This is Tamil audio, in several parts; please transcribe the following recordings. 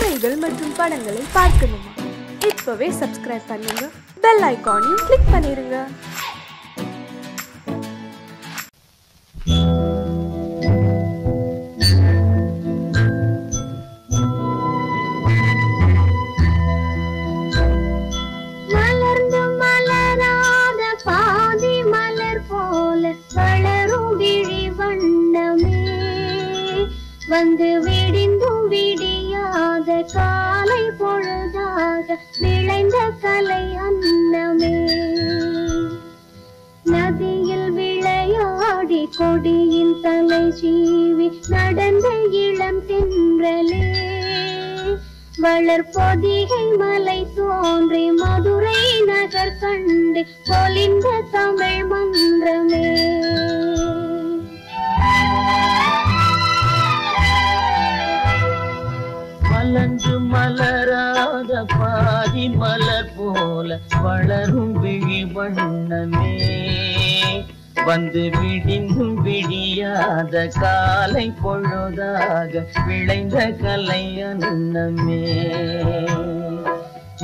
கதைகள் மற்றும் படங்களை பார்க்கணுமா? இப்பவே சப்ஸ்கிரைப் பண்ணுங்க, பெல் ஐகானையும் கிளிக் பண்ணிருங்க. வந்து விடிந்தும் விடியாத காலை பொழுதாக விளைந்த கலை அன்னமே. நதியில் விளையாடி கொடியின் தலை சீவி நடந்த இளம் தென்றலே. வளர்பொதிகை மலை தோன்றி மதுரை நகர் கண்டு பொலிந்த தமிழ் மன்றமே. மலர்ந்து மலராத பாதி மலர் போல வளரும் விழி வண்ணமே. வந்து விடிந்தும் விடியாத காலை பொழுதாக விளைந்த கலை அன்னமே.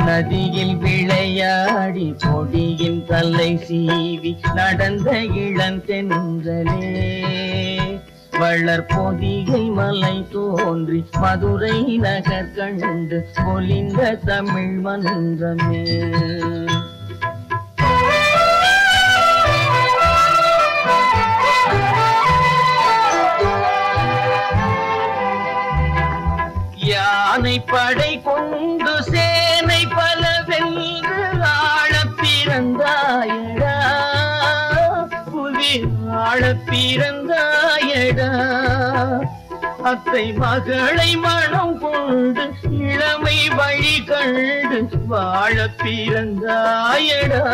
நதியில் விளையாடி கொடியின் தலை சீவி நடந்த இளந்தென்றலே. வளர்பொதிகை மலை தோன்றி மதுரை நகர் கண்டு பொலிந்த தமிழ் மன்றமே. யானை படை கொண்டு சேனை பல வென்று ஆள பிறந்தாயடா. புவி ஆள பிறந்தாயடா. அத்தை மகளை மனம் கொண்டு இளமை வழி கண்டு வாழ பிறந்தாயடா.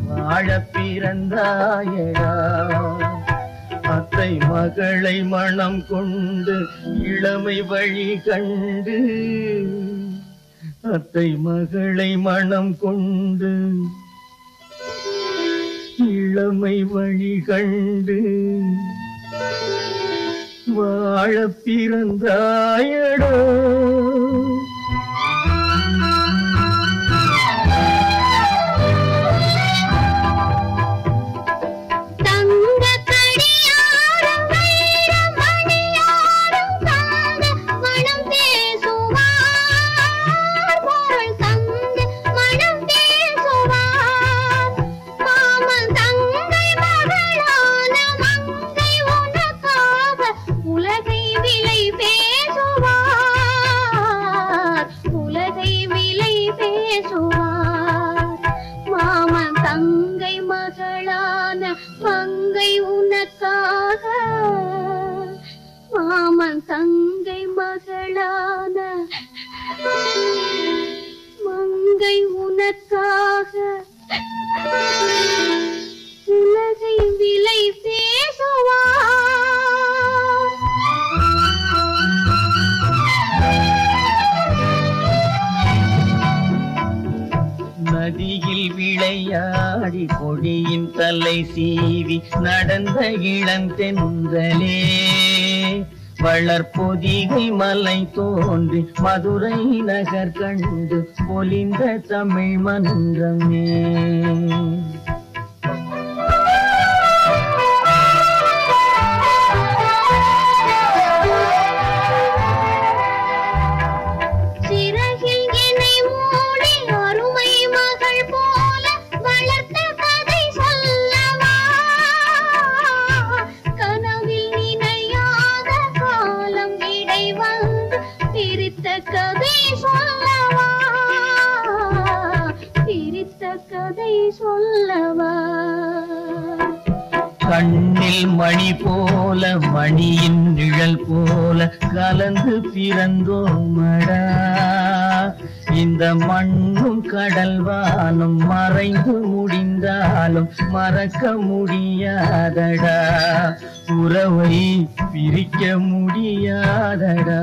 வாழ பிறந்தாயடா. அத்தை மகளை மனம் கொண்டு இளமை வழி கண்டு. அத்தை மகளை மனம் கொண்டு இளமை வழி கண்டு வாழ பிறந்தாயடா. தங்கை மகளான மங்கை உனக்காக உலகை விலை பேசுவார். நதியில் விளையாடி கொடியின் தலை சீவி நடந்த இளந்தென்றலே. வளர்பொதிகை மலை தோன்றி மதுரை நகர் கண்டு பொலிந்த தமிழ் மன்றமே. கண்ணில் மணி போல மணியின் நிழல் போல கலந்து பிறந்தோமடா. இந்த மண்ணும் கடல் வானும் மறைந்து முடிந்தாலும் மறக்க முடியாதடா. உறவை பிரிக்க முடியாதடா.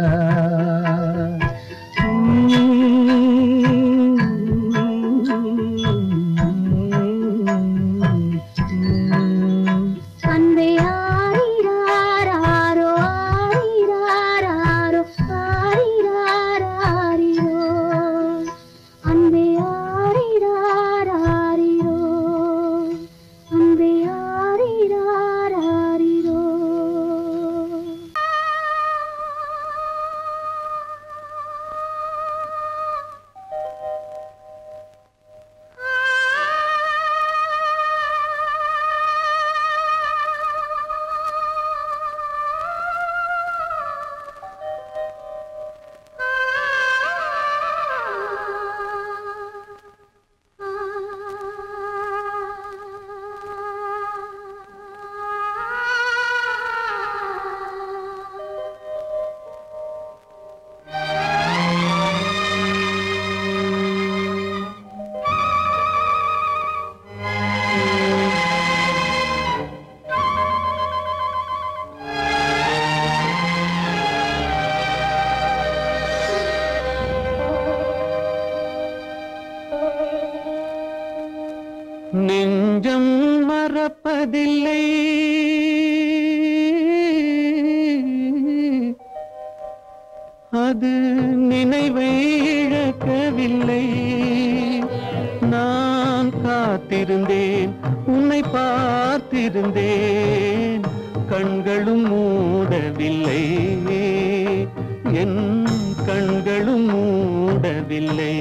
அன்பே ஆரிராரோ ஆரிராரோ நெஞ்சம் மறப்பதில்லை அது நினைவை இழக்கவில்லை நான் காத்திருந்தேன் உன்னை பார்த்திருந்தேன் கண்களும் மூடவில்லை என் கண்களும் மூடவில்லை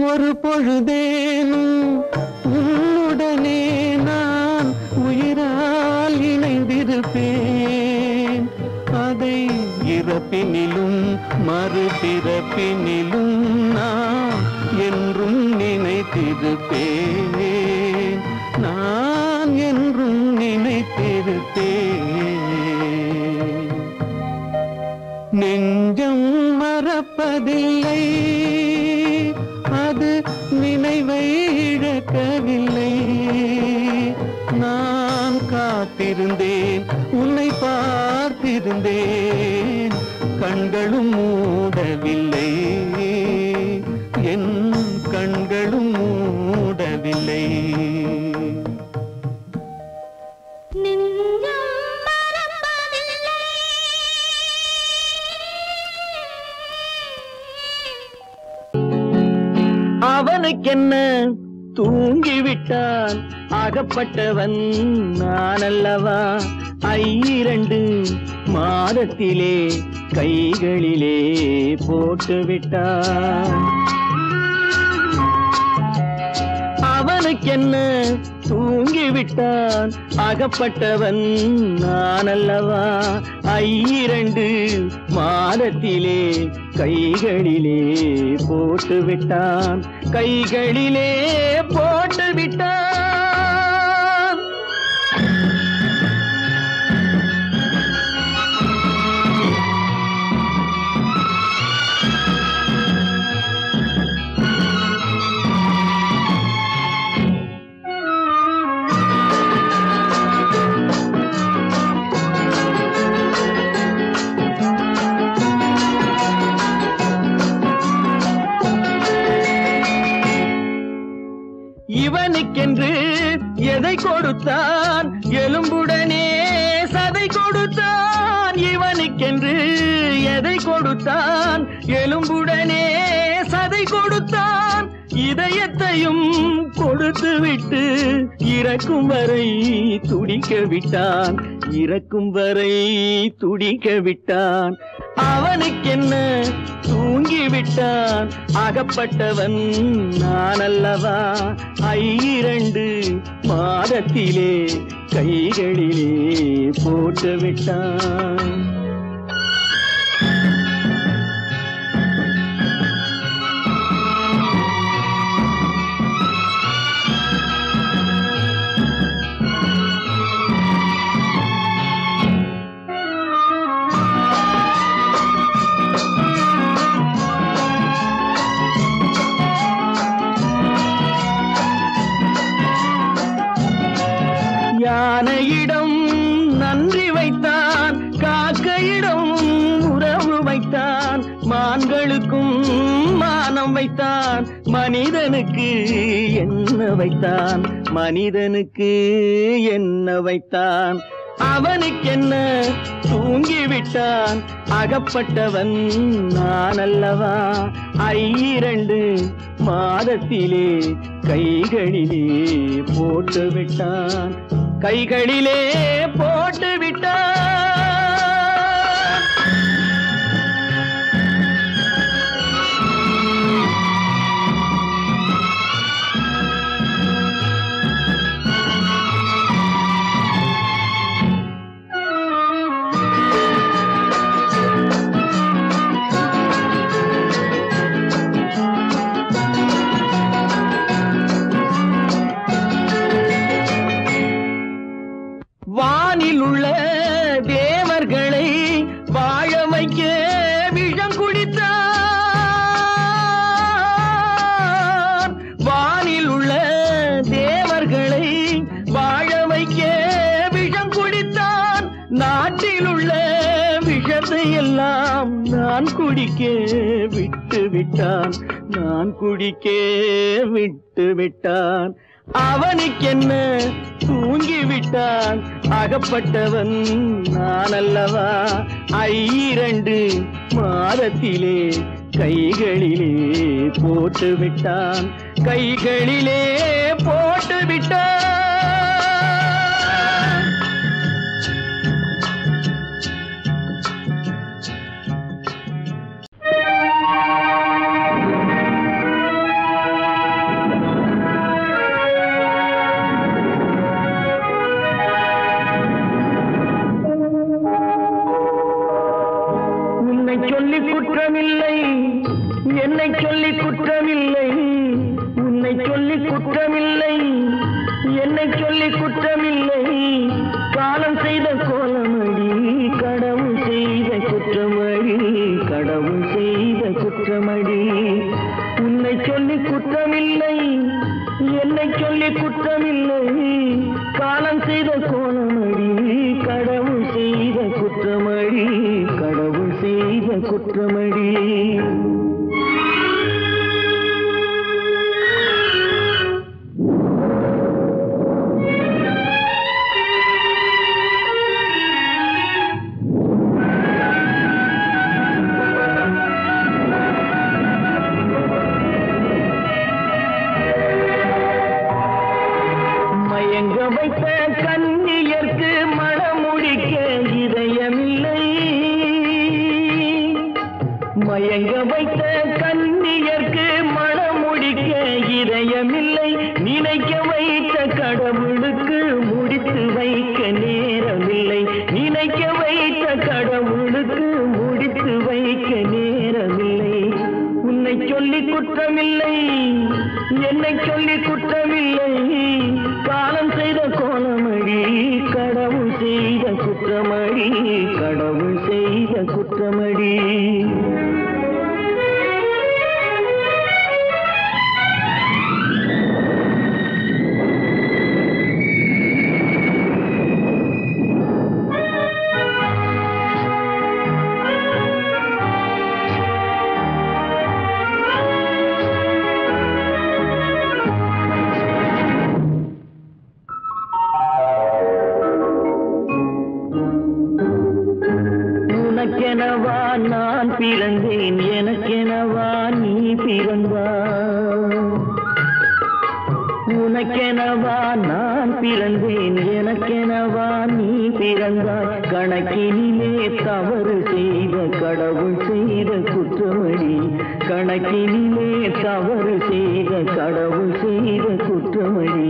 ஒரு பொழுதேனும் உன்னுடனே நான் உயிரால் இணைந்திருப்பேன் அதை இறப்பினிலும் மறுபிறப்பினிலும் நான் என்றும் நினைத்திருப்பேன் நான் என்றும் நினைத்திருப்பேன் நெஞ்சம் மறப்பதில்லை அது நினைவை இழக்கவில்லை நான் காத்திருந்தேன் உன்னை பார்த்திருந்தேன் கண்களும் மூடவில்லை என் கண்களும் மூடவில்லை அவனுக்கென்ன தூங்கிவிட்டான் அகப்பட்டவன் நான் அல்லவா 2 மாதத்திலே கைகளிலே போட்டுவிட்டான் அவனுக்கென்ன தூங்கிவிட்டான் அகப்பட்டவன் நான் அல்லவா 2 மாதத்திலே கைகளிலே போட்டுவிட்டான் கைகளிலே போட்டுவிட்டான் இவனுக்கென்று எதை கொடுத்தான் எலும்புடனே சதை கொடுத்தான் இவனுக்கென்று எதை கொடுத்தான் எலும்புடனே சதை கொடுத்தான் இதயத்தையும் கொடுத்து விட்டு இறக்கும் வரை துடிக்க விட்டான் இறக்கும் வரை துடிக்க விட்டான் அவனுக்கென்ன தூங்கிவிட்டான் அகப்பட்டவன் நான் அல்லவா 2 மாதத்திலே கைகளிலே போட்டு விட்டான் எண்ணம் வைத்தான் மனிதனுக்கு என்ன வைத்தான் மனிதனுக்கு என்ன வைத்தான் அவனுக்கென்ன தூங்கிவிட்டான் அகப்பட்டவன் நான் அல்லவா 2 மாதத்திலே கைகளிலே போட்டு விட்டான் கைகளிலே போட்டு விட்டான் வானில் உள்ள தேவர்களை வாழ வைக்க விஷம் குடித்தான் வானில் உள்ள தேவர்களை வாழ வைக்க விஷம் குடித்தான் நாட்டில் உள்ள விஷத்தை எல்லாம் நான் குடிக்க விட்டு விட்டான் நான் குடிக்க விட்டு விட்டான் அவனுக்கென்ன தூங்கிவிட்டான் அகப்பட்டவன் நான் அல்லவா 2 மாதத்திலே கைகளிலே போட்டு விட்டான் கைகளிலே போட்டு விட்டான் சொல்லி குற்றமில்லை என்னை சொல்லி குற்றமில்லை உன்னை சொல்லி குற்றமில்லை என்னை சொல்லி குற்றமில்லை காலம் செய்த கோலமடி கடவுள் செய்த குற்றமடி கடவுள் செய்த குற்றமடி உன்னை சொல்லி குற்றமில்லை என்னை சொல்லி குற்றமில்லை காலம் செய்த கோலமடி கடவுள் செய்த குற்றமடி கடவுள் செய்த குற்றமடி மயங்க வைத்த கன்னியர்க்கு மணமுடிக்க இதயமில்லை மயங்க வைத்த கன்னியர்க்கு மணமுடிக்க இதயமில்லை நினைக்க வைத்த கடவுளுக்கு முடித்து வைக்க நேரமில்லை நினைக்க வைத்த கடவுளுக்கு முடித்து வைக்க நேரமில்லை உன்னை சொல்லி குற்றமில்லை என்னை சொல்லி குற்றமில்லை காலம் செய்த கோலமடி கடவுள் செய்த குற்றமடி கடவுள் செய்த குற்றமடி உனக்கெனவா நான் பிறந்தேன் எனக்கெனவா நீ பிறந்தாய் உனக்கெனவா நான் பிறந்தேன் எனக்கெனவா நீ பிறந்தாய் கணக்கினிலே தவறு செய்த கடவுள் செய்த குற்றமடி கணக்கினிலே தவறு செய்த கடவுள் செய்த குற்றமடி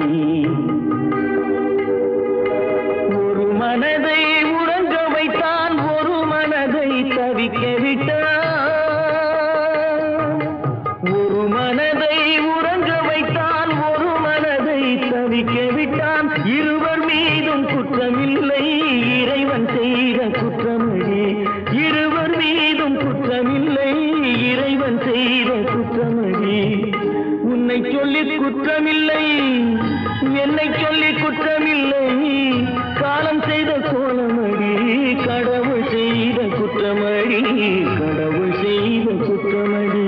ஒரு மனதை உறங்க வைத்தான் ஒரு மனதை தவிக்க விட்டான் ஒரு மனதை உறங்க வைத்தான் ஒரு மனதை தவிக்க விட்டான் இருவர் மீதும் குற்றமில்லை இறைவன் செய்த குற்றமடி இருவர் மீதும் குற்றமில்லை இறைவன் செய்த குற்றமடி உன்னை சொல்லி குற்றமில்லை என்னை சொல்லி குற்றமில்லை காலம் செய்த கோலமடி கடவுள் செய்த குற்றமடி கடவுள் செய்த குற்றமடி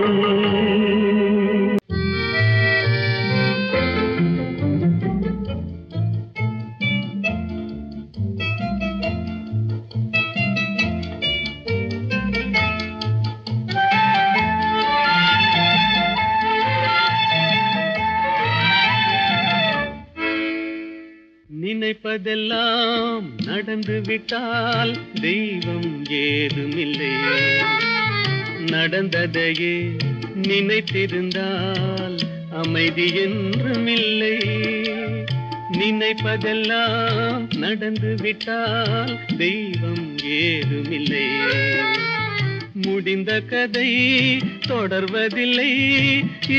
நினைப்பதெல்லாம் நடந்து விட்டால் தெய்வம் ஏதுமில்லை. நடந்ததையே நினைத்திருந்தால் அமைதி என்றுமில்லை. நினைப்பதெல்லாம் நடந்து விட்டால் தெய்வம் ஏதுமில்லை. முடிந்த கதை தொடர்வதில்லை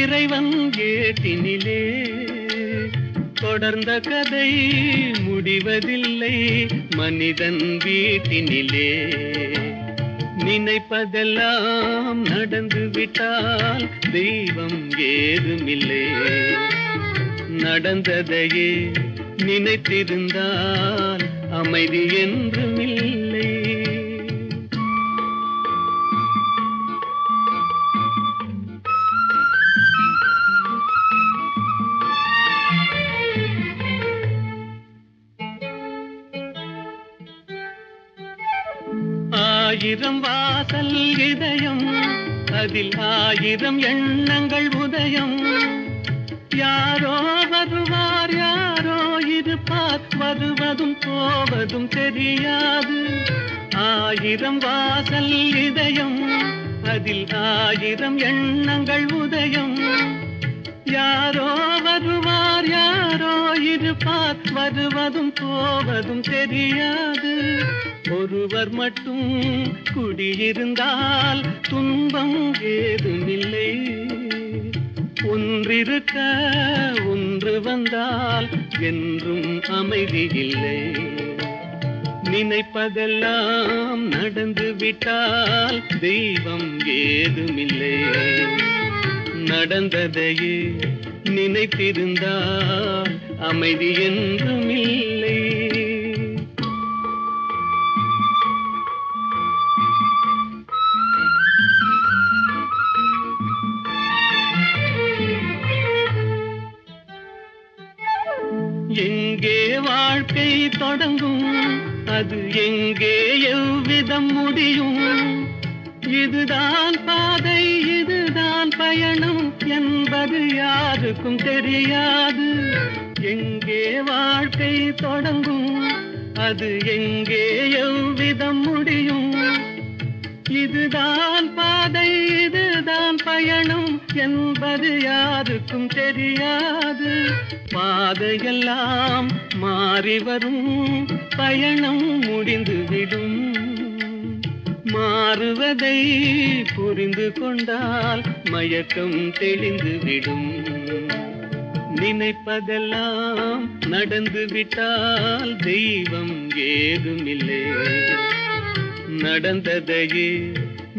இறைவன் ஏட்டினிலே. தொடர்ந்த கதை முடிவதில்லை மனிதன் வீட்டினிலே. நினைப்பதெல்லாம் நடந்து விட்டால் தெய்வம் ஏதுமில்லை. நடந்ததையே நினைத்திருந்தால் அமைதி என்றுமில்லை. ஆயிரம் வாசல் இதயம், அதில் ஆயிரம் எண்ணங்கள் உதயம். யாரோ வருவார் யாரோ இருப்பார், வருவதும் போவதும் தெரியாது. ஆயிரம் வாசல் இதயம், அதில் ஆயிரம் எண்ணங்கள் உதயம். யாரோ வருவார் யாரோ இருப்பார், வருவதும் போவதும் தெரியாது. ஒருவர் மட்டும் குடியிருந்தால் துன்பம் ஏதுமில்லை. ஒன்றிருக்க ஒன்று வந்தால் என்றும் அமைதி இல்லை. நினைப்பதெல்லாம் நடந்து விட்டால் தெய்வம் ஏதுமில்லை. நடந்ததையே நினைத்திருந்தால் அமைதி என்றுமில்லை. எங்கே வாழ்க்கை தொடங்கும், அது எங்கே எவ்விதம் முடியும்? இதுதான் பாதை இதுதான் பயணம் என்பது யாருக்கும் தெரியாது. எங்கே வாழ்க்கை தொடங்கும், அது எங்கே எவ்விதம் முடியும்? இதுதான் பாதை இதுதான் பயணம் என்பது யாருக்கும் தெரியாது. பாதையெல்லாம் மாறி வரும், பயணம் முடிந்துவிடும். மாறுவதை புரிந்து கொண்டால் மயக்கம் தெளிந்துவிடும். நினைப்பதெல்லாம் நடந்து விட்டால் தெய்வம் ஏதுமில்லை. நடந்ததையே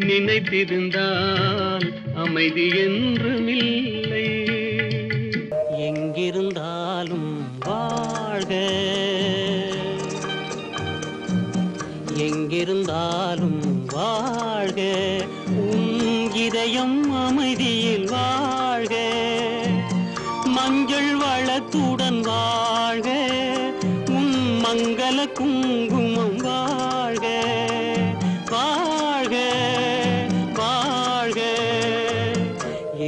நினைத்திருந்தால் அமைதி என்றுமில்லை. எங்கிருந்தாலும் வாழ்க, எங்கிருந்தாலும் வாழ்க, உன் இதயம் அமைதியில் வாழ்க. மஞ்சள் வளத்துடன் வாழ்க, உன் மங்கள குங்குமம் வாழ்க. வாழ்க வாழ்க,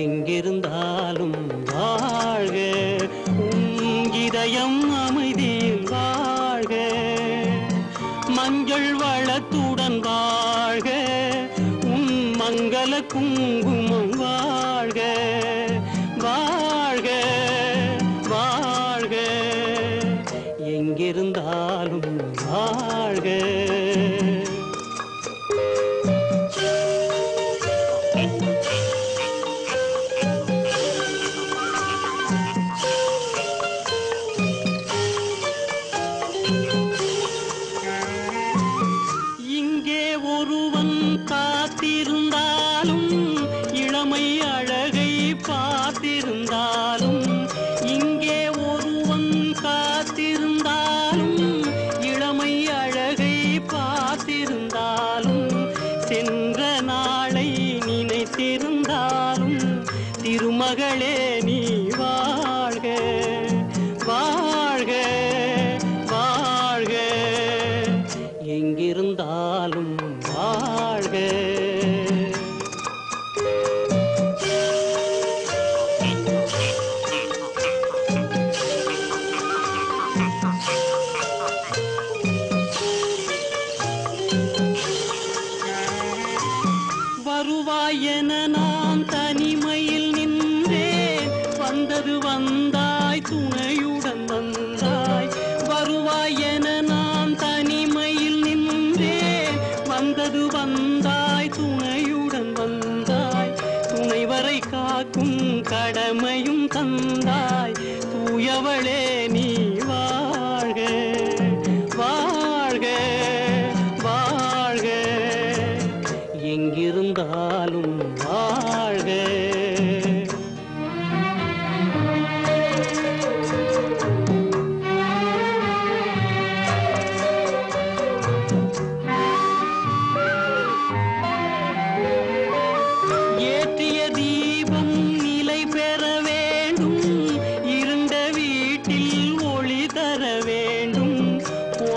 எங்கிருந்தாலும் வாழ்க, உன் இதயம் அமைதியில் வாழ்க. மஞ்சள் வளத்துடன் வாழ்க, உன் மங்கள குங்குமம் வாழ்க. வாழ்க வாழ்க, எங்கிருந்தாலும் வாழ்க. இங்கே ஒருவன் காத்திருந்தாலும் இளமை அழகை பார்த்திருந்தாலும், இங்கே ஒருவன் காத்திருந்தாலும் இளமை அழகை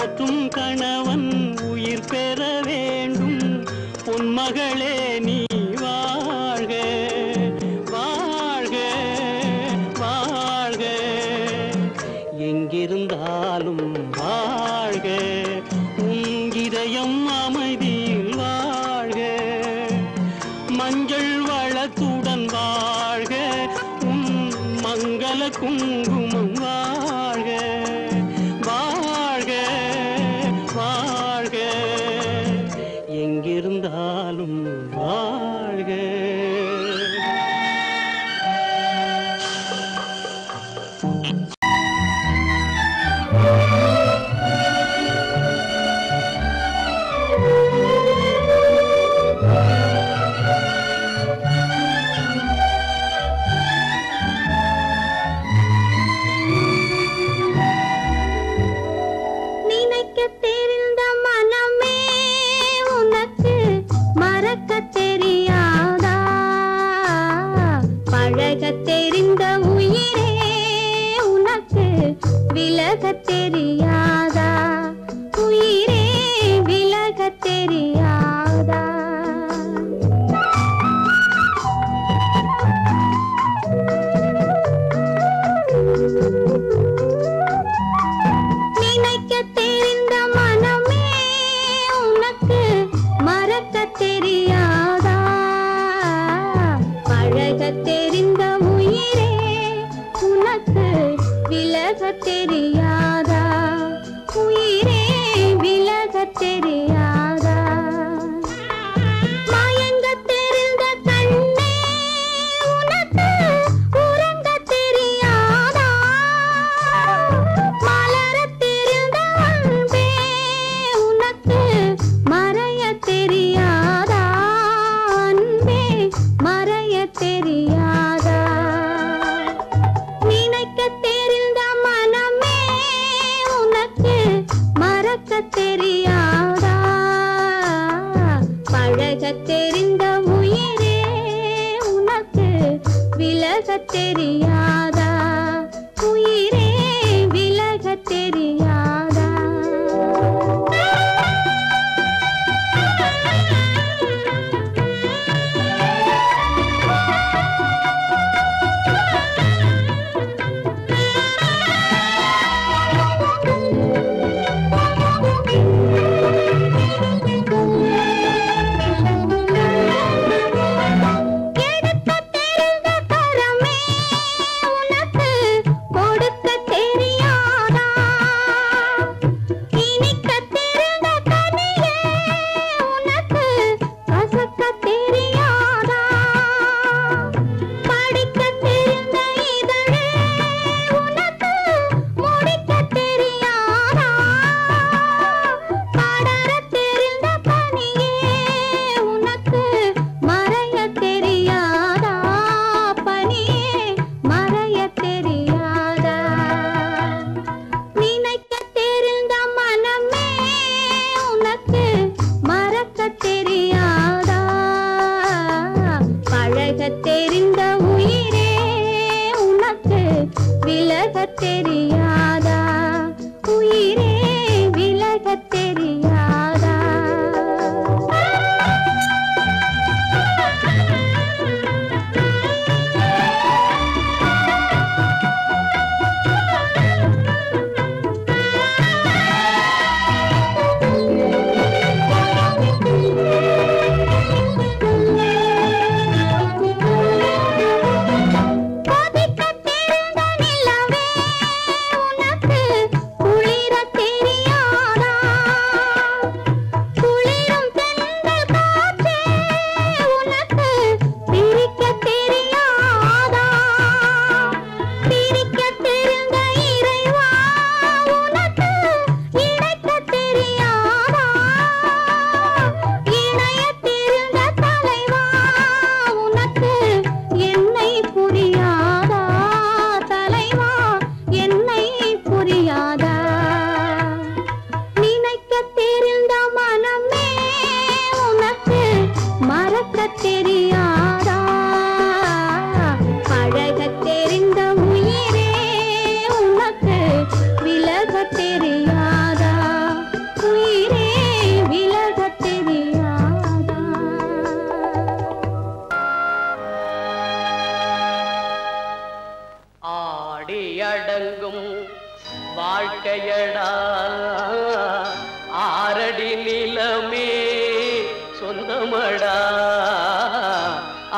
போற்றும் கணவன் உயிர் பெற வேண்டும். பொன்மகளே நீ வாழ்க வாழ்க வாழ்க, எங்கிருந்தாலும் வாழ்க, உன் இதயம் அமைதியில் வாழ்க, மஞ்சள் வளத்துடன் வாழ்க, உன் மங்கள குங்குமம் வாழ்க வாழ்க வாழ்க, எங்கிருந்தாலும் வாழ்க. தெரியாதா உயிரே விலக தெரியாதா? நினைக்க தெரிந்த மனமே உனக்கு மறக்க தெரியாதா? பழக தெரிந்த உயிரே உனக்கு விலக தெரியாதா? உயிரே விலக தெரியாதா? மயங்க தெரிந்த கண்ணே உனக்கு உறங்க தெரியாதா? மலர தெரிந்த அன்பே உனக்கு மறைய தெரியாதா? அன்பே மறைய தெரியாதா? நினைக்க தெரிந்த மனமே உனக்கு மறக்க தெரியாதா? பழக தெரிந்த உயிரே உனக்கு விலக தெரியாதா? உயிரே விலக தெரியாதா? தெரிந்த உயிரே உனக்கு விலக தெரியாதா? உயிரே விலக தெரியாதா? அடங்கும் வாழ்க்கையடா ஆரடி நிலமே சொந்தமடா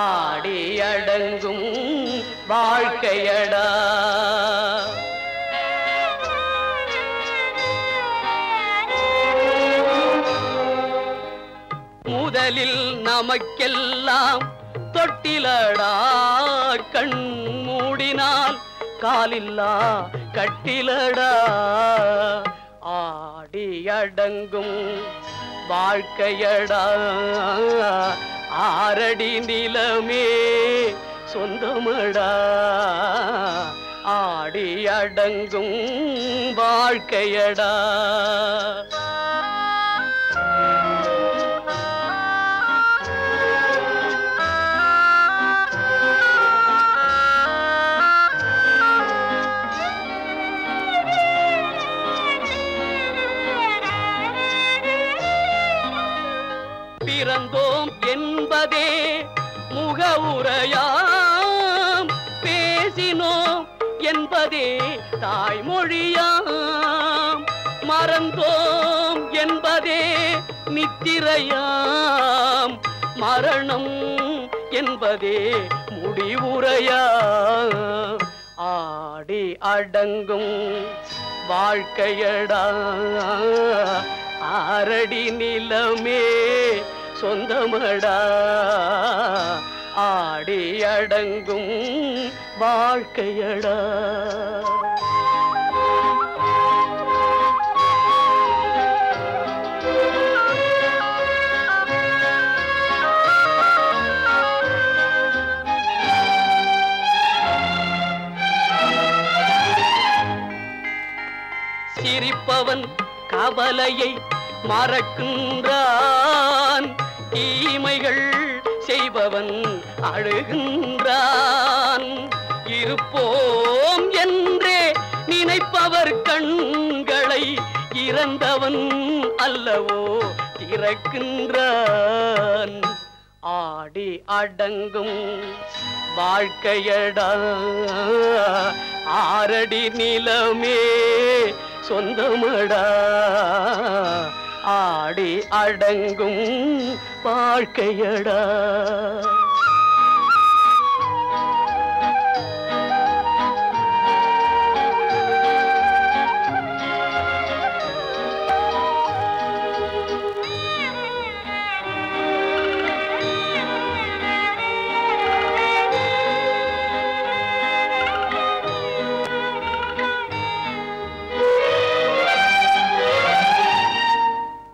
ஆடி அடங்கும் வாழ்க்கையடா முதலில் நமக்கெல்லாம் தொட்டிலடா கண் மூடினால் காலில்லா கட்டிலடா ஆடி அடங்கும் வாழ்க்கையடா ஆரடி நிலமே சொந்தமடா ஆடி அடங்கும் வாழ்க்கையடா பிறந்தோம் என்பதே முகவுரையாம் பேசினோம் என்பதே தாய்மொழியாம் மறந்தோம் என்பதே நித்திரையாம் மரணம் என்பதே முடிவுரையாம் ஆடி அடங்கும் வாழ்க்கையடா ஆரடி நிலமே சொந்தமடா ஆடி அடங்கும் வாழ்க்கையடா சிரிப்பவன் கவலையை மறக்கின்றான் தீமைகள் செய்பவன் அழுகின்றான் இருப்போம் என்றே நினைப்பவர் கண்களை இறந்தவன் அல்லவோ திறக்கின்றான் ஆடி அடங்கும் வாழ்க்கையடா ஆரடி நிலமே சொந்தமடா ஆடி அடங்கும் வாழ்க்கையடா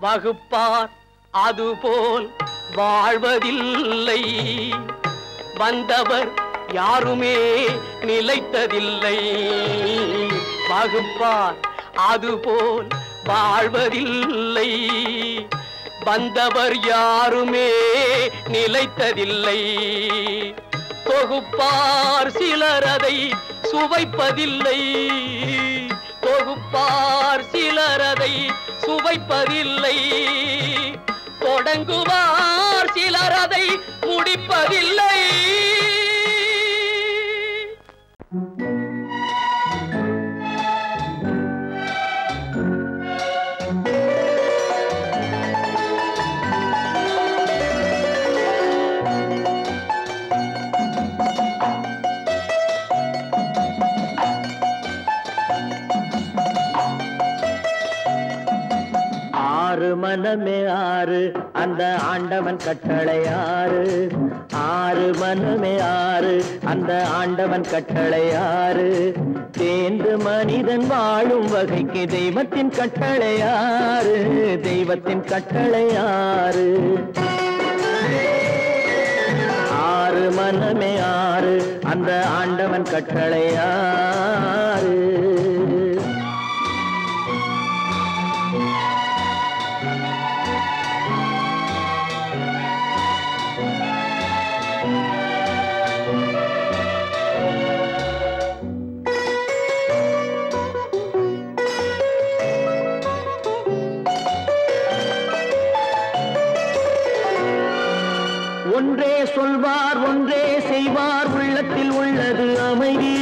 வகுப்பார் அதுபோல் வாழ்வதில்லை வந்தவர் யாருமே நிலைத்ததில்லை வகுப்பார் அதுபோல் வாழ்வதில்லை வந்தவர் யாருமே நிலைத்ததில்லை தொகுப்பார் சிலர் அதை சுவைப்பதில்லை தொகுப்பார் சிலர் அதை சுவைப்பதில்லை தொடங்குவார் சிலர் அதை முடிப்பதில்லை மனமே ஆறு அந்த ஆண்டவன் கட்டளை ஆறு ஆறு மனமே ஆறு அந்த ஆண்டவன் கட்டளை ஆறு தேர்ந்து மனிதன் வாழும் வகைக்கு தெய்வத்தின் கட்டளை ஆறு தெய்வத்தின் கட்டளை ஆறு ஆறு மனமே ஆறு அந்த ஆண்டவன் கட்டளை ஆறு ஒன்றே சொல்வார் ஒன்றே செய்வார் உள்ளத்தில் உள்ளது அமைதி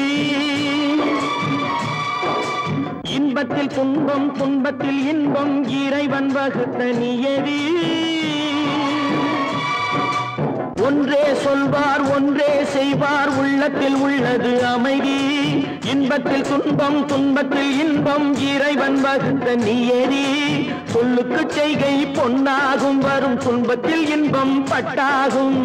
இன்பத்தில் துன்பம் துன்பத்தில் இன்பம் இறைவன் வகுத்த நியதி. ஒன்றே சொல்வார் ஒன்றே செய்வார் உள்ளத்தில் உள்ளது அமைதி. இன்பத்தில் துன்பம் துன்பத்தில் இன்பம் இறைவன் வகுத்த நியதி. சொல்லுக்கு செய்கை பொன்னாகும் வரும் துன்பத்தில் இன்பம் பட்டாகும்.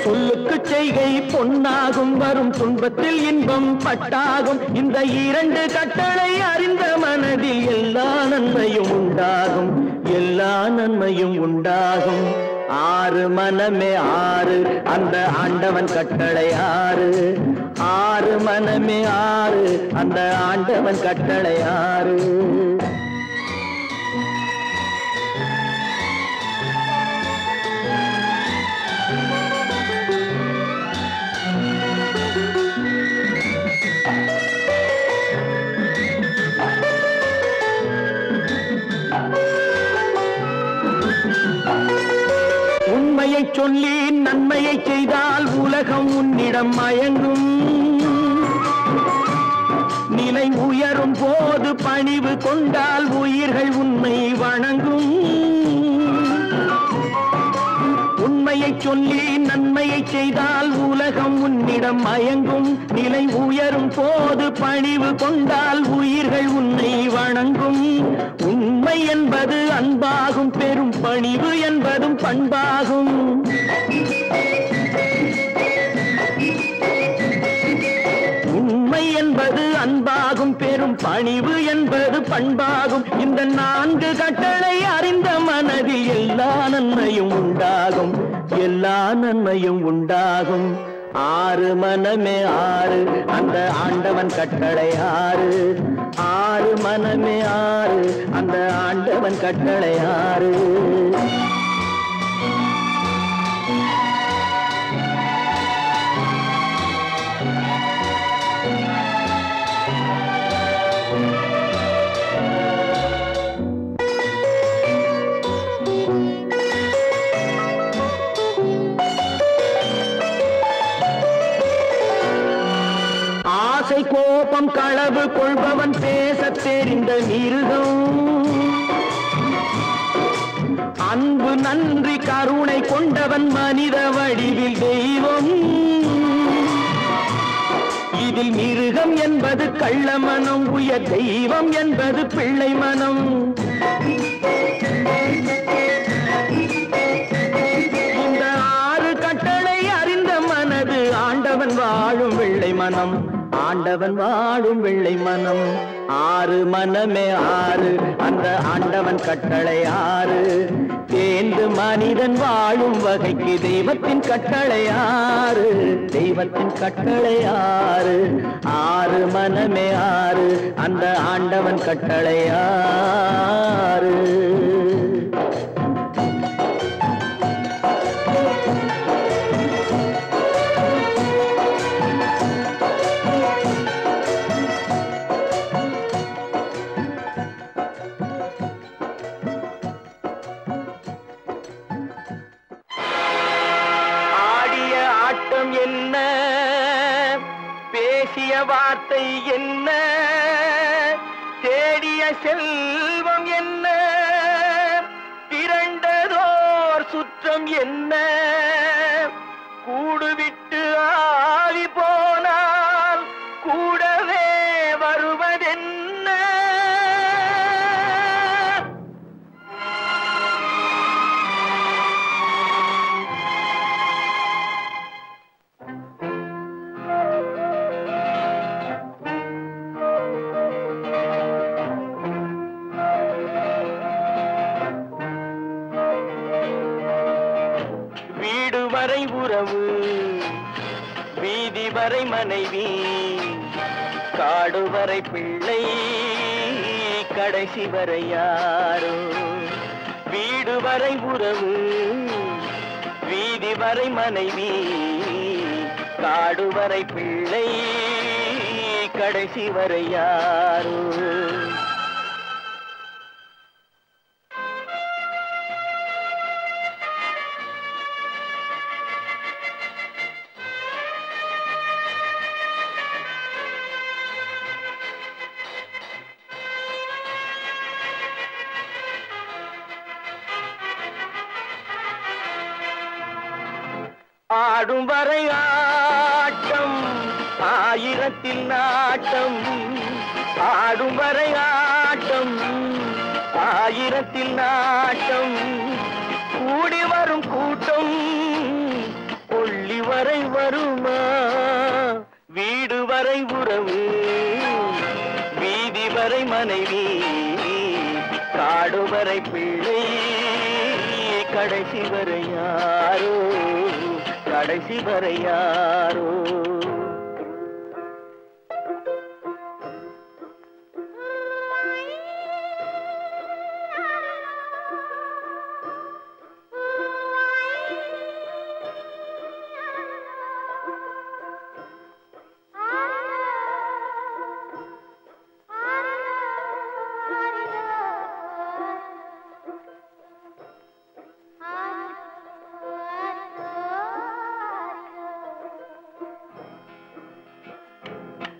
சொல்லுக்கு செய்கை பொன்னாகும் வரும் துன்பத்தில் இன்பம் பட்டாகும். இந்த இரண்டு கட்டளை அறிந்த மனதில் எல்லா நன்மையும் உண்டாகும், எல்லா நன்மையும் உண்டாகும். ஆறு மனமே ஆறு அந்த ஆண்டவன் கட்டளை ஆறு. ஆறு மனமே ஆறு அந்த ஆண்டவன் கட்டளை ஆறு. உண்மையை சொல்லி நன்மையை செய்தால் உலகம் உன்னிடம் மயங்கும். நிலை உயரும் போது பணிவு கொண்டால் உயிர்கள் உன்னை வணங்கும். உண்மையை சொல்லி நன்மையை செய்தால் உலகம் உன்னிடம் மயங்கும். நிலை உயரும் போது பணிவு கொண்டால் உயிர்கள் உன்னை வணங்கும். உண்மை என்பது அன்பாகும், பெரும் பணிவு என்பதும் பண்பாகும். உண்மை என்பது அன்பாகும், பெரும் பணிவு என்பது பண்பாகும். இந்த நான்கு கட்டளை அறிந்த மனதில் எல்லா நன்மையும் உண்டாகும், எல்லா நன்மையும் உண்டாகும். ஆறு மனமே ஆறு அந்த ஆண்டவன் கட்டளை ஆறு. ஆறு மனமே ஆறு அந்த ஆண்டவன் கட்டளை ஆறு. கோபம் களவு கொள்பவன் பேச தெரிந்த மிருகம். அன்பு நன்றி கருணை கொண்டவன் மனித வடிவில் தெய்வம். இதில் மிருகம் என்பது கள்ள மனம், உயர் தெய்வம் என்பது பிள்ளை மனம். இந்த ஆறு கட்டளை அறிந்த மனது ஆண்டவன் வாழும் வெள்ளை மனம், ஆண்டவன் வாழும் வெள்ளை மனம். ஆறு மனமே ஆறு அந்த ஆண்டவன் கட்டளை ஆறு. தேர்ந்து மனிதன் வாழும் வகைக்கு தெய்வத்தின் கட்டளை ஆறு, தெய்வத்தின் கட்டளை ஆறு. ஆறு மனமே ஆறு அந்த ஆண்டவன் கட்டளை ஆறு. என்ன பேசிய வார்த்தை என்ன, தேடிய செல்வம் என்ன, திரண்டதோர் சுற்றம் என்ன, கூடுவிட்டு ஆவி போனால் கூடவே வருவதென்ன. வரை உறவு, வீதி வரை மனைவி, காடு வரை பிள்ளை, கடைசி வரை யாரோ. வீடு வரை உறவு, வீதி வரை மனைவி, காடு வரை பிள்ளை, கடைசி வரை யாரோ. ஆடும் வரை ஆட்டம் ஆயிரத்தில் நாட்டம் ஆடும் வரை ஆட்டம் ஆயிரத்தில் நாட்டம் கூடி வரும் கூட்டம் கொள்ளி வரை வருமா வீடு வரை உறவு வீதி வரை மனைவி காடு வரை பிள்ளை கடைசி வரை யாரோ கடைசி வரை யாரோ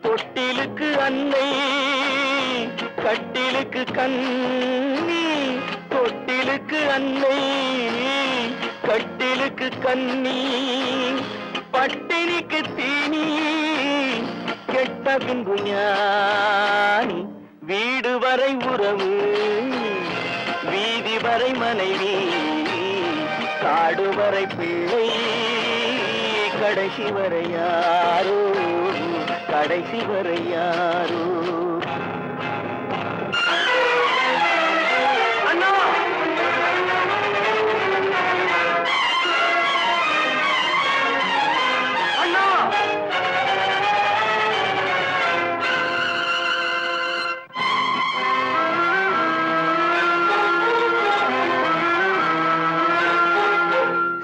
தொட்டிலுக்கு அன்னை கட்டிலுக்கு கண்ணி தொட்டிலுக்கு அன்னை கட்டிலுக்கு கண்ணி பட்டினிக்கு தீனி கெட்ட பின்பு ஞானி வீடு வரை உறவு வீதி வரை மனைவி காடு வரை பிள்ளை கடைசி வரை யாரோ கடைசி வரை யாரோ அண்ணா அண்ணா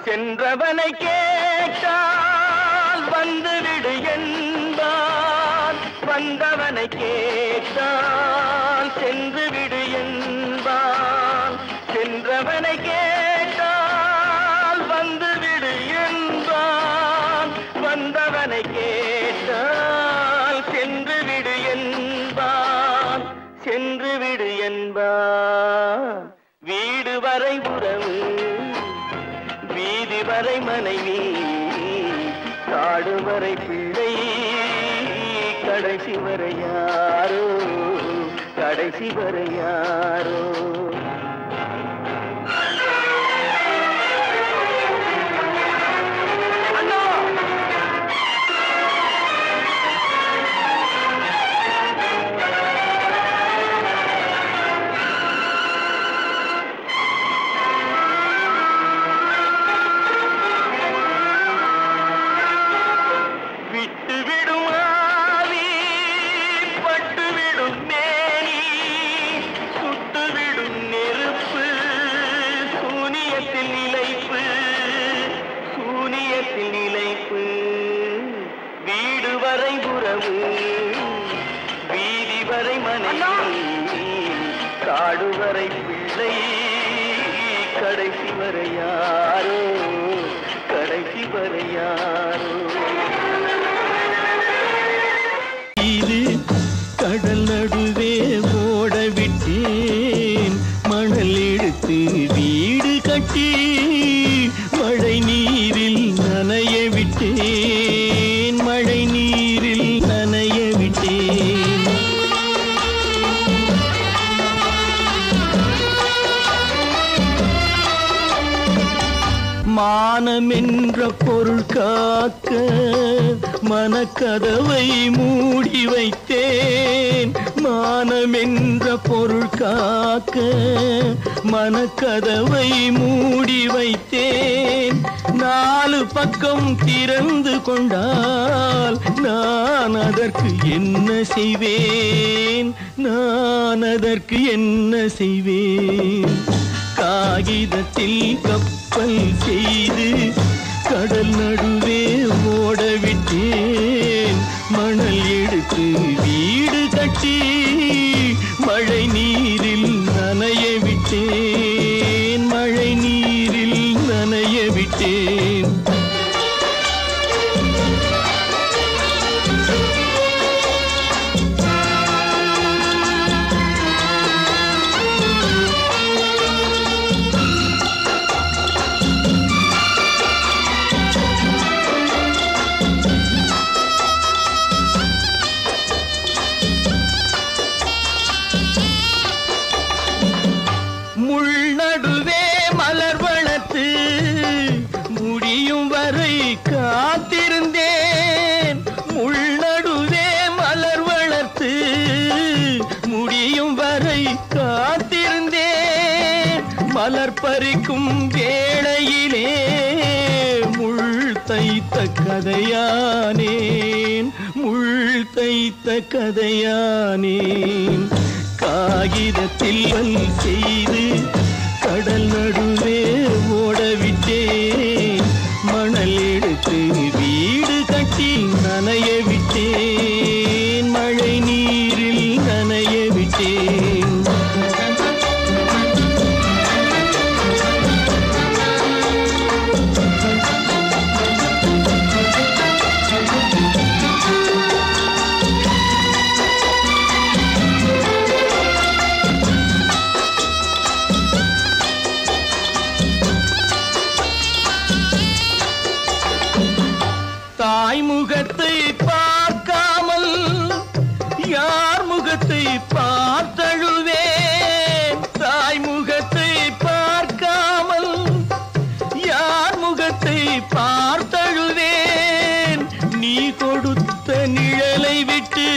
சென்றவனை கேட்டால் வந்துவிடு என்பான் வந்தவனை கேட்டால் சென்று விடு என்பான் சென்றவனை கேட்டால் வந்துவிடு என்பான் வந்தவனை கேட்டால் சென்று விடு என்பான் சென்று விடு என்பான் வீடு வரை உறவு வீதி வரை மனைவி காடு வரை பிள்ளை கடைசி வரை யாரோ கடைசி வரை யாரோ வீதி வரை மனைவி காடு வரை பிள்ளை கடைசி வரை யாரோ கடைசி வரை யாரோ இது கடல் நடுவே ஓட விட்டேன் மணல் எடுத்து வீடு கட்டி மழை நீரில் நனைய விட்டேன் மழை நீரில் நனைய விட்டேன் மானம் என்ற பொருள் காக்க மனக்கதவை மூடி வைத்தேன் மானம் என்ற பொருள் காக்க மனக்கதவை மூடி வைத்தேன் நாலு பக்கம் திறந்து கொண்டால் நான் அதற்கு என்ன செய்வேன் நான் அதற்கு என்ன செய்வேன் காகிதத்தில் கப்பல் செய்து கடல் நடுவே ஓட விட்டேன் மணல் எடுத்து வீடு கட்டி மழை நீரில் நனைய விட்டேன் மழை நீரில் நனைய விட்டேன் மலர் பறிக்கும் வேளையிலே முள் தைத்த கதையானேன், முள் தைத்த கதையானேன். காகிதத்தில் வல் செய்து கடல் நடுவே ஓடவிட்டேன், மணல் எடுத்து வீடு கட்டி நனைய விட்டேன், மழை நீரில் நனைய விட்டேன். தாய் முகத்தை பார்க்காமல் யார் முகத்தை பார்த்தழுவேன், தாய் முகத்தை பார்க்காமல் யார் முகத்தை பார்த்தழுவேன். நீ கொடுத்த நிழலை விட்டு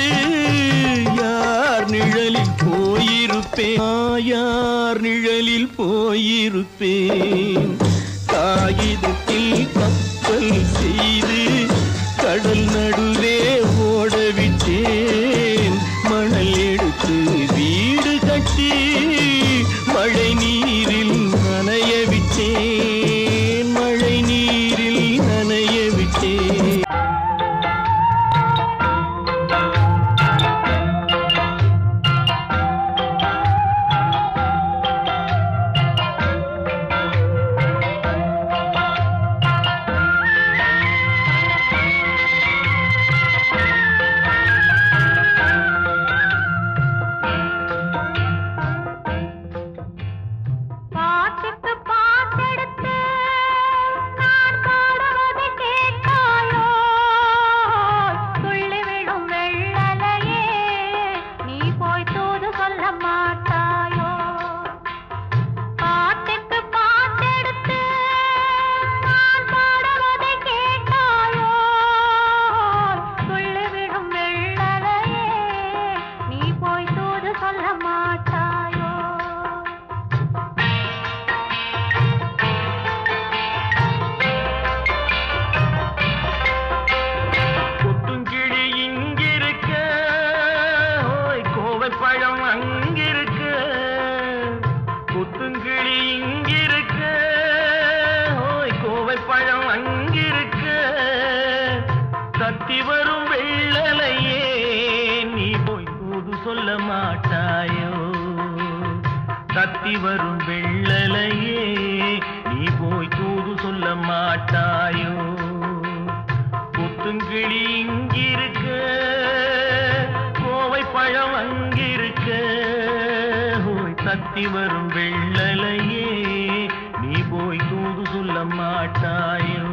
யார் நிழலில் போயிருப்பேன், யார் நிழலில் போயிருப்பேன். காகிதத்தில் கப்பல் செய்து கடல் நடுவே ஓடவிட்டேன், மணல் எடுத்து வீடு கட்டி மழை நீரில் நனைய விட்டேன், மழை நீரில் நனைய விட்டேன். தத்தி வரும் வெள்ளலையே நீ போய் தூது சொல்ல மாட்டாயோ. கொத்துங்கிளி இங்கிருக்க, கோவை பழம் அங்கிருக்க, தத்தி வரும் வெள்ளலையே நீ போய் தூது சொல்ல மாட்டாயோ.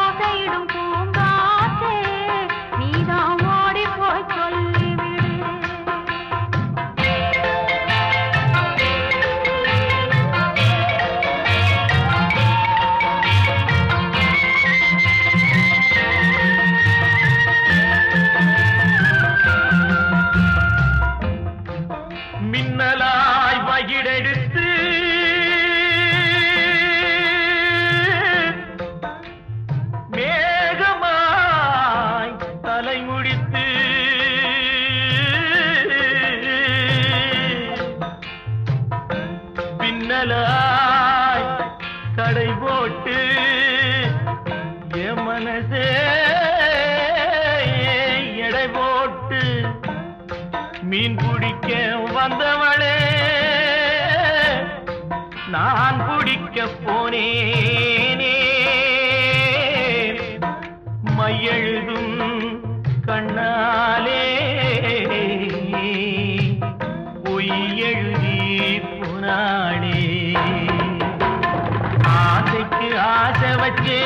ஓசையிடும் எடை போட்டு மீன் பிடிக்க வந்தவளே நான் பிடிக்க போனேனே மையெழுதும் கண்ணாலே பொய் எழுதி போனாளே ஆசைக்கு ஆசை வச்சே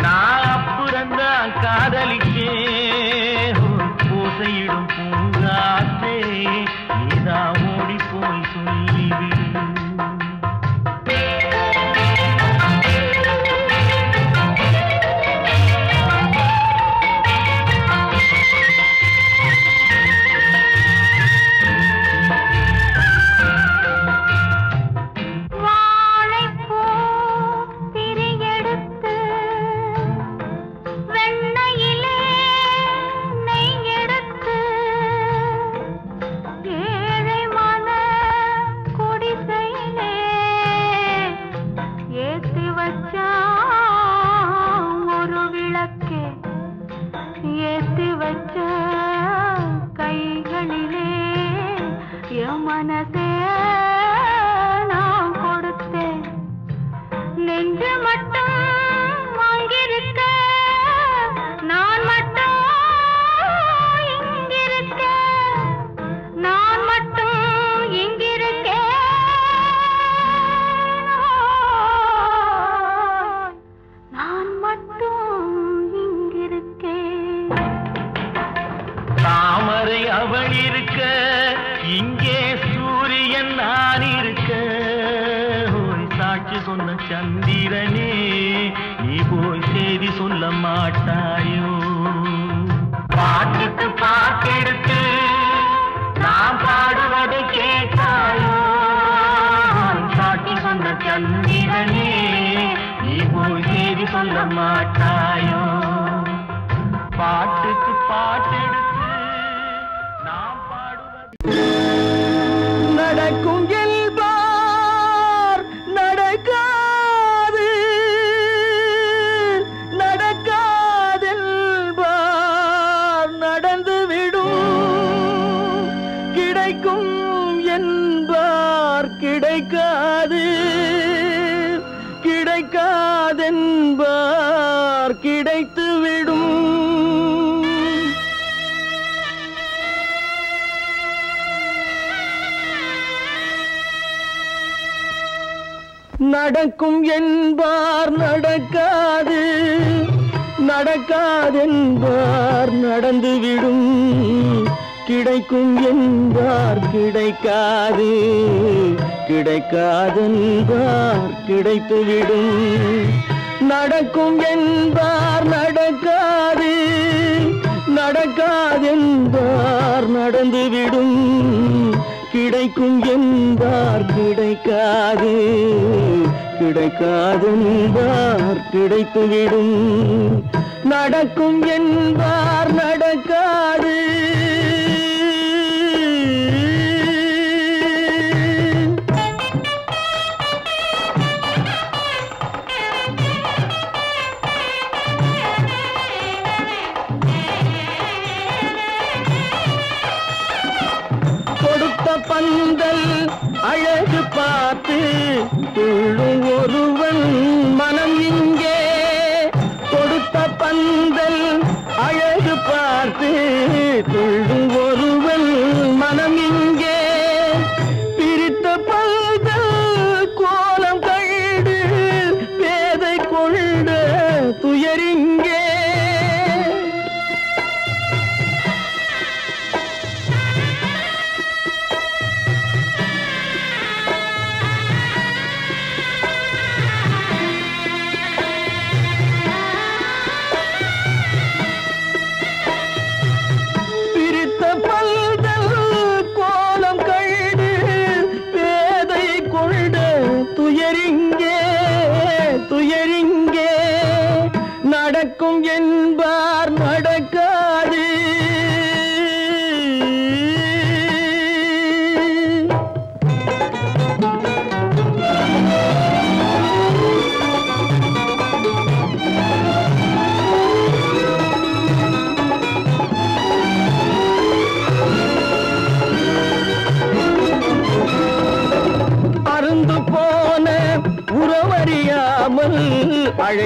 நான் அப்புறந்தான் காதலிக்கே பூசையிடும் பூங்காத்தே நீதான் ஓடி போய் சொல்லிவிடு சந்திரனே நீ போய் செய்தி சொல்ல மாட்டாயோ பாட்டுக்கு பாட்டெடுத்து நாம் பாடுவதை கேட்டாயோ சாட்சி சொன்ன சந்திரனே நீ போய் செய்தி சொல்ல மாட்டாயோ பாட்டுக்கு பாட்டெடுத்து நாம் பாடுவதை நடக்கும் என்பார் நடக்காது நடக்காதென்பார் நடந்துவிடும் கிடைக்கும் என்பார் கிடைக்காது கிடைக்காதென்பார் கிடைத்துவிடும் நடக்கும் என்பார் நடக்காது நடக்காதென்பார் நடந்துவிடும் கிடைக்கும் என்பார் கிடைக்காது கிடைக்காதென்பார் கிடைத்துவிடும் நடக்கும் என்பார் நடக்காது நடக்காதென்பார் நடந்துவிடும் கிடைக்கும் என்பார் கிடைக்காது கிடைக்காதென்பார் கிடைத்துவிடும் நடக்கும் என்பார் நடக்காது பந்தல் அழகு பார்த்து துள்ளும் ஒருவன் மனம் இங்கே கொடுத்த பந்தல் அழகு பார்த்து துள்ளும் ஒருவன் மனம் இங்கே பிரித்த பந்தல் கோலம் கண்டு பேதை கொண்ட துயரிங்கே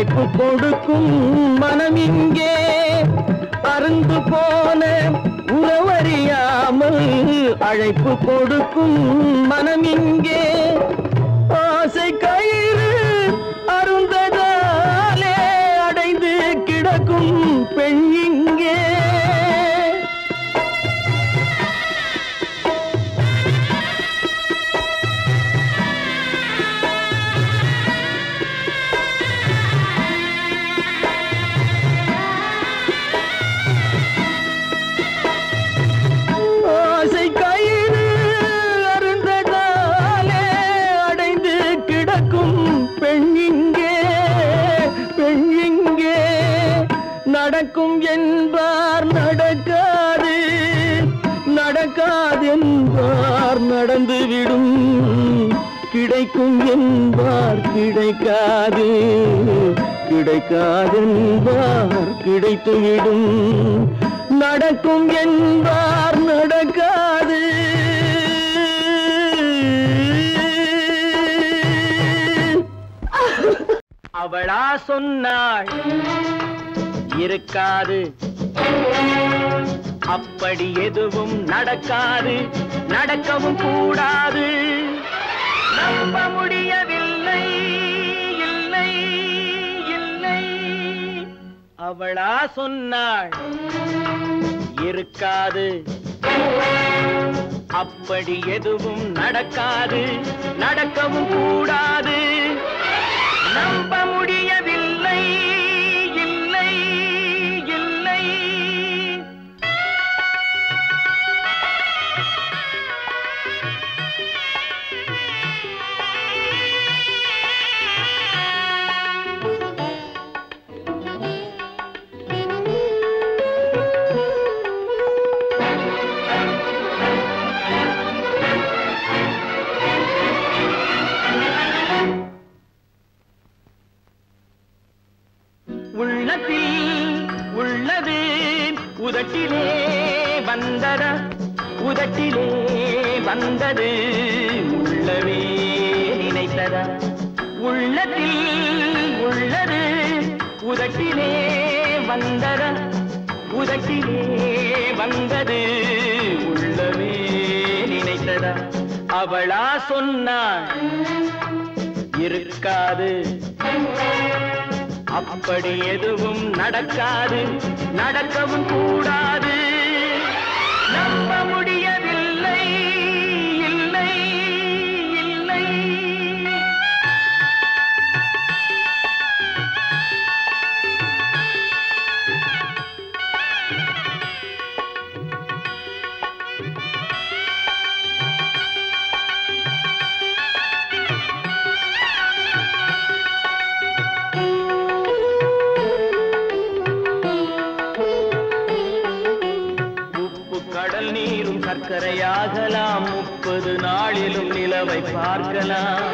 அழைப்பு கொடுக்கும் மனம் இங்கே அருந்து போன உறவறியாமல் அழைப்பு கொடுக்கும் மனம் இங்கே ஆசை கயிறு அருந்ததாலே அடைந்து கிடக்கும் பெண் இங்கே நடக்கும் என்பார் நடக்காது நடக்காது என்பார் நடந்துவிடும் கிடைக்கும் என்பார் கிடைக்காது கிடைக்காது என்பார் கிடைத்துவிடும் நடக்கும் என்பார் நடக்காது அவளா சொன்னாள் இருக்காது அப்படி எதுவும் நடக்காது நடக்கவும் கூடாது நம்ப முடியவில்லை இல்லை இல்லை அவளா சொன்னாள் இருக்காது அப்படி எதுவும் நடக்காது நடக்கவும் கூடாது நம்ப முடியவில்லை இல்லை இல்லை உள்ளது உதட்டிலே வந்ததா உதட்டிலே வந்தது உள்ளவே நினைத்ததா உள்ளத்தில் உள்ளது உதட்டிலே வந்ததா உதட்டிலே வந்தது உள்ளவே நினைத்ததா அவளா சொன்னாள் இருக்காது அப்படி எதுவும் நடக்காது நடக்கவும் கூடாது நம்ப முடியவில்லை இல்லை இல்லை சர்க்கரையாகலாம் 30 நாளிலும் நிலவை பார்க்கலாம்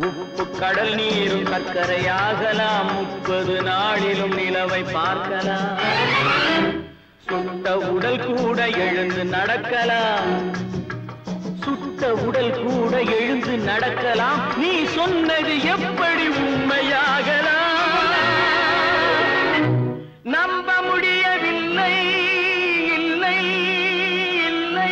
உப்பு கடல் நீரும் சர்க்கரையாகலாம் 30 நாளிலும் நிலவை பார்க்கலாம் சுட்ட உடல் கூட எழுந்து நடக்கலாம் சுட்ட உடல் கூட எழுந்து நடக்கலாம் நீ சொன்னது எப்படி உண்மையாகலாம் நம்ப முடியவில்லை இல்லை இல்லை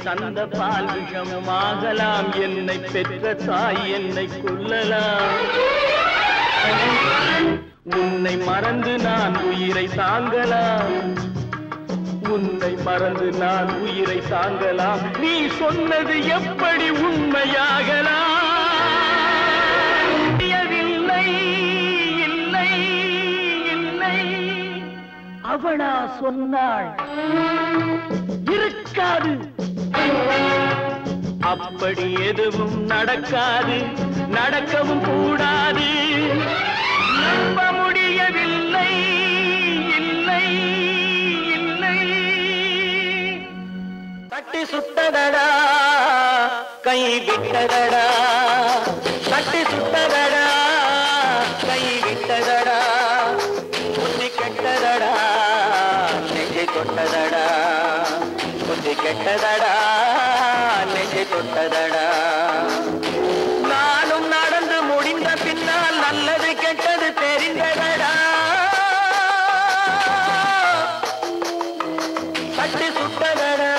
தந்த பால் விஷமாகலாம் என்னை பெற்ற தாய் என்னை கொல்லலாம் உன்னை மறந்து நான் உயிரை தாங்கலாம் உன்னை மறந்து நான் உயிரை தாங்கலாம் நீ சொன்னது எப்படி உண்மையாகலாம் இல்லை இல்லை இல்லை அவளா சொன்னாள் இருக்காது அப்படி எதுவும் நடக்காது நடக்கவும் கூடாது நம்ப முடியவில்லை இல்லை தட்டி சுட்டதடா கை விட்டதடா, தட்டி சுட்டதடா கை விட்டதடா, புத்தி கெட்டதடா நெஞ்சை தொட்டதடா, புத்தி கெட்டதடா நெஞ்சை தொட்டதடா. நானும் நடந்து முடிந்த பின்னால் நல்லது கெட்டது தெரிந்ததடா, தட்டி சுட்டதடா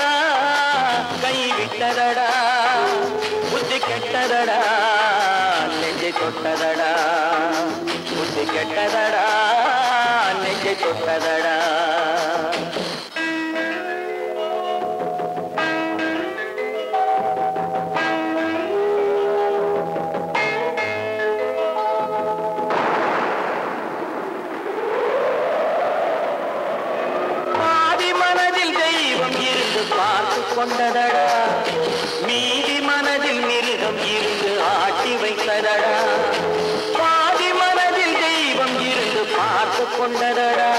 கை விட்டதடா, புத்தி கெட்டதடா நெஞ்சை தொட்டதடா, புத்தி கெட்டதடா நெஞ்சை தொட்டதடா. பார்த்து கொண்டதடா, மீதி மனதில் மிருகம் இருந்து ஆட்டி வைத்ததடா, பாதி மனதில் தெய்வம் இருந்து பார்த்து கொண்டதடா,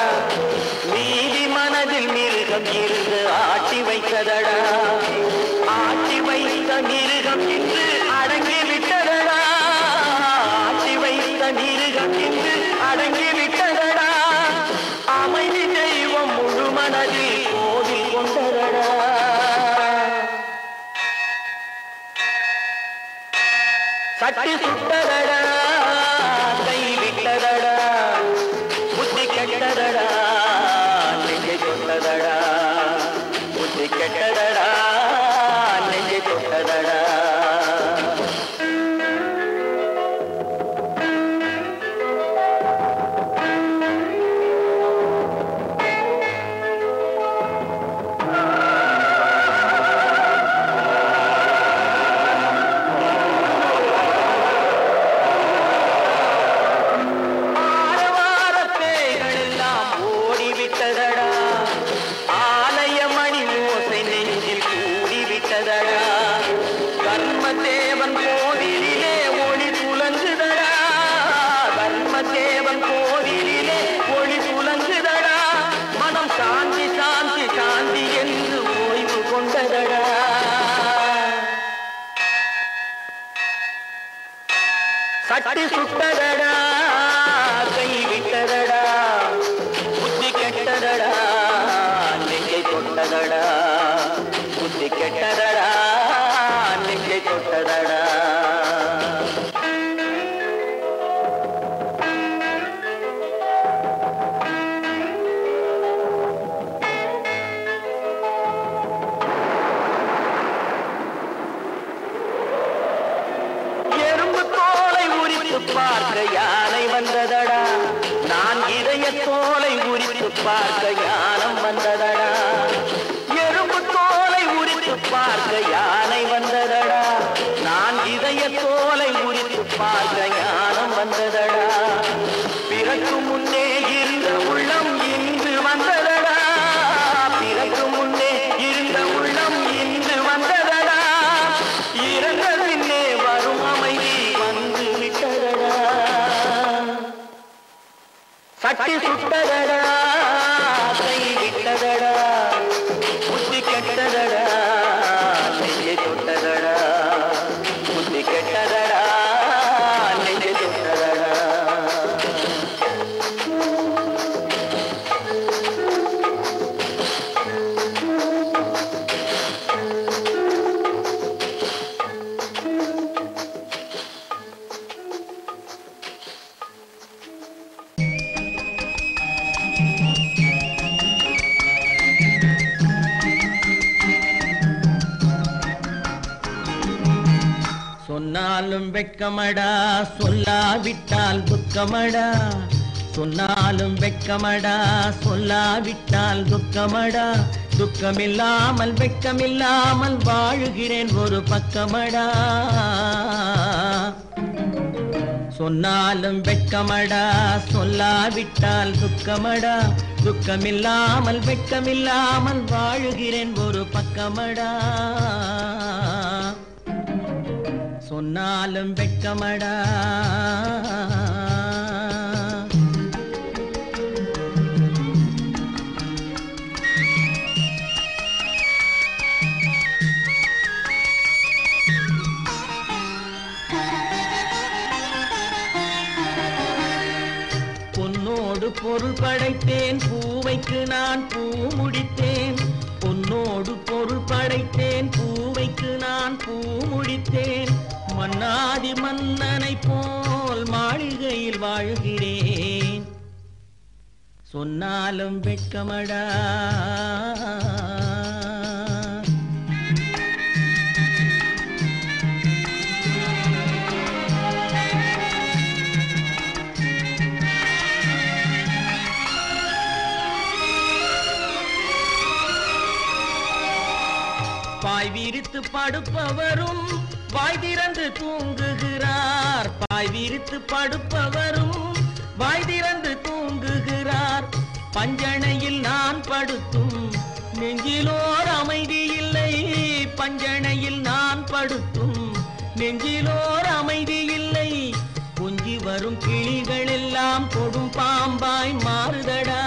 மீதி மனதில் மிருகம் இருந்து ஆட்டி வைத்ததடா, ஆட்டி வைத்த மிருகம் இன்று அடங்கி விட்டதடா, ஆட்டி வைத்த மிருகம் இன்று அடங்கி விட்டதடா, அமைதி தெய்வம் முழு மனதில் கோவில் கொண்டதடா. சட்டி சுட்டதடா கை விட்டதடா, புத்தி கெட்டதடா நெஞ்சை தொட்டதடா, புத்தி கெட்டதடா நெஞ்சை தொட்டதடா. சட்டி சுட்டதடா கை விட்டதடா, புத்தி கெட்டதடா நெஞ்சை தொட்டதடா, புத்தி கெட்டதடா நெஞ்சை தொட்டதடா. பார்க்க யானை வந்ததடா, நான் இதய தோலை உரித்து பார்க்க யானம் வந்ததடா, எறும்பு தோலை உரித்து பார்க்க யானை வந்ததடா, நான் இதய தோலை உரித்து பார்க்க ஞானம் வந்ததடா, பிறகு முன்னே இருந்த உள்ளம் இன்று வந்ததடா, பிறகு முன்னே இருந்த உள்ளம் இன்று வந்ததடா, இறந்த பின்னே வரும் அமைதி வந்து விட்டதடா. சட்டி சுட்டதடா கை விட்டதடா, புத்தி கெட்டதடா நெஞ்சை தொட்டதடா, புத்தி கெட்டதடா நெஞ்சை தொட்டதடா. சொன்னாலும் வெட்கமடா, சொல்லாவிட்டால் துக்கமடா, சொன்னாலும் வெட்கமடா, சொல்லாவிட்டால் துக்கமடா, துக்கமில்லாமல் வெட்கமில்லாமல் வாழுகிறேன் ஒரு பக்கமடா. சொன்னாலும் வெட்கமடா, சொல்லாவிட்டால் துக்கமடா, துக்கமில்லாமல் வெட்கமில்லாமல் வாழுகிறேன் ஒரு பக்கமடா. சொன்னாலும் வெட்கமடா. பொருள் படைத்தேன் பூவைக்கு நான் பூ முடித்தேன் பொன்னோடு பொருள் படைத்தேன் பூவைக்கு நான் பூ முடித்தேன் மன்னாதி மன்னனை போல் மாளிகையில் வாழ்கிறேன் சொன்னாலும் வெட்கமடா பாய் விரித்து படுப்பவரும் வாய் திறந்து தூங்குகிறார் பாய் விரித்து படுப்பவரும் வாய் திறந்து தூங்குகிறார் பஞ்சணையில் நான் படுத்தும் நெஞ்சிலோர் அமைதி இல்லை பஞ்சணையில் நான் படுத்தும் நெஞ்சிலோர் அமைதி இல்லை கொஞ்சி வரும் கிளிகள் எல்லாம் கொடும் பாம்பாய் மாறுதடா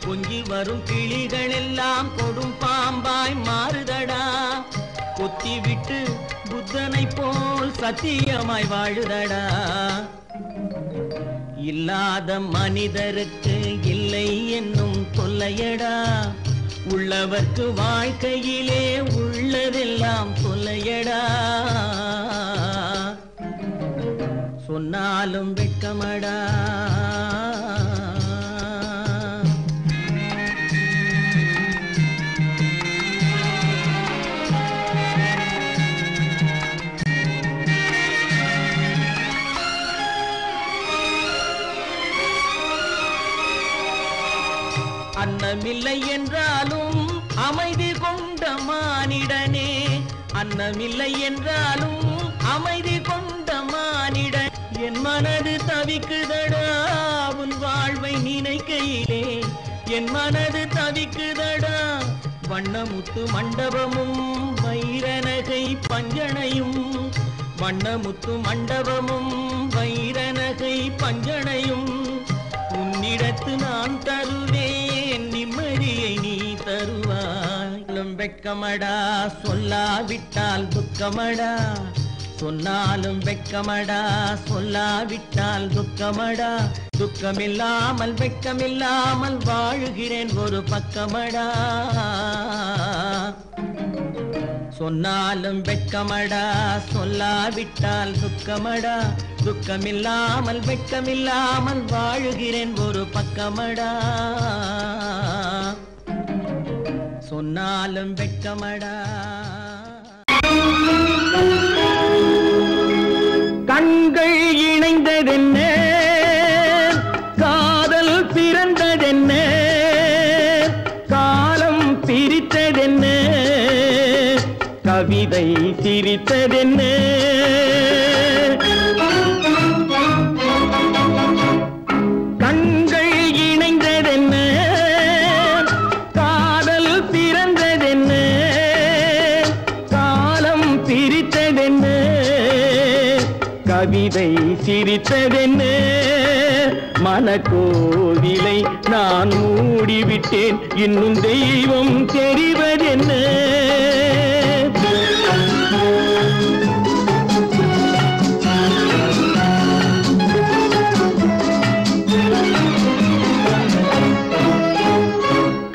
கொஞ்சி வரும் கிளிகள் எல்லாம் கொடும் பாம்பாய் மாறுதடா கொத்தி விட்டு புத்தனை போல் சத்தியமாய் வாழுதடா இல்லாத மனிதருக்கு இல்லை என்னும் தொல்லையடா உள்ளவர்க்கு வாழ்க்கையிலே உள்ளதெல்லாம் தொல்லையடா சொன்னாலும் வெட்கமடா அன்னமில்லை என்றாலும் அமைதி கொண்ட மானிடனே அன்னமில்லை என்றாலும் அமைதி கொண்ட மானிடன் என் மனது தவிக்குதடா உன் வாழ்வை நினைக்கையிலே என் மனது தவிக்குதடா வண்ணமுத்து மண்டபமும் வைரநகை பஞ்சணையும் வண்ணமுத்து மண்டபமும் வைரநகை பஞ்சணையும் உன்னிடத்து நான் தருவேன் நிம்மதியை நீ தருவாய் வெட்கமடா சொல்லாவிட்டால் துக்கமடா சொன்னாலும் வெட்கமடா சொல்லாவிட்டால் துக்கமடா துக்கமில்லாமல் வெட்கமில்லாமல் வாழுகிறேன் ஒரு பக்கமடா சொன்னாலும் வெட்கமடா சொல்லாவிட்டால் துக்கமடா துக்கமில்லாமல் வெட்கமில்லாமல் வாழுகிறேன் ஒரு பக்கமடா சொன்னாலும் வெட்கமடா கண்கள் இணைந்ததென்ன காதல் பிறந்ததென்ன காலம் பிரித்ததென்ன கவிதை சிரித்ததென்ன கண்கள் இணைந்ததென்ன காதல் பிறந்ததென்ன காலம் பிரித்ததென்ன கவிதை சிரித்ததென்ன மனக்கோவிலை நான் மூடிவிட்டேன் இன்னும் தெய்வம் தெரிவதென்ன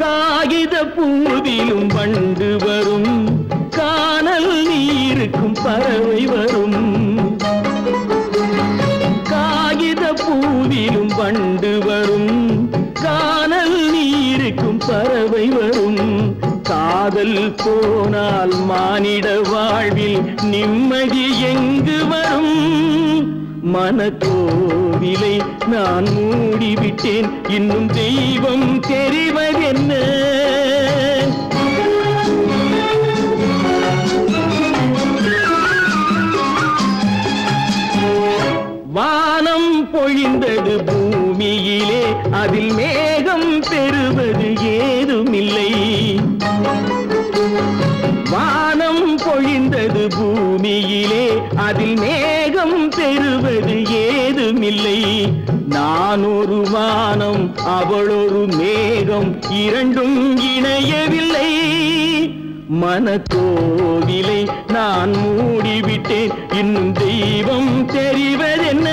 காகித பூவிலும் வண்டு வரும் கானல் நீருக்கும் பறவை வரும் காகித பூவிலும் வண்டு வரும் கானல் நீருக்கும் பறவை வரும் காதல் போனால் மானிட வாழ்வில் நிம்மதி எங்கு வரும் மனக்கோவிலை நான் மூடிவிட்டேன் இன்னும் தெய்வம் தெரிவதென்ன வானம் பொழிந்தது பூமியிலே அதில் மேகம் பெறுவது ஏதுமில்லை வானம் பொழிந்தது பூமியிலே அதில் மேகம் பெறுவது ஏதுமில்லை நான் ஒரு வானம் அவளொரு மேகம் இரண்டும் இணையவில்லை மனக்கோவிலை நான் மூடிவிட்டேன் இன்னும் தெய்வம் தெரிவதென்ன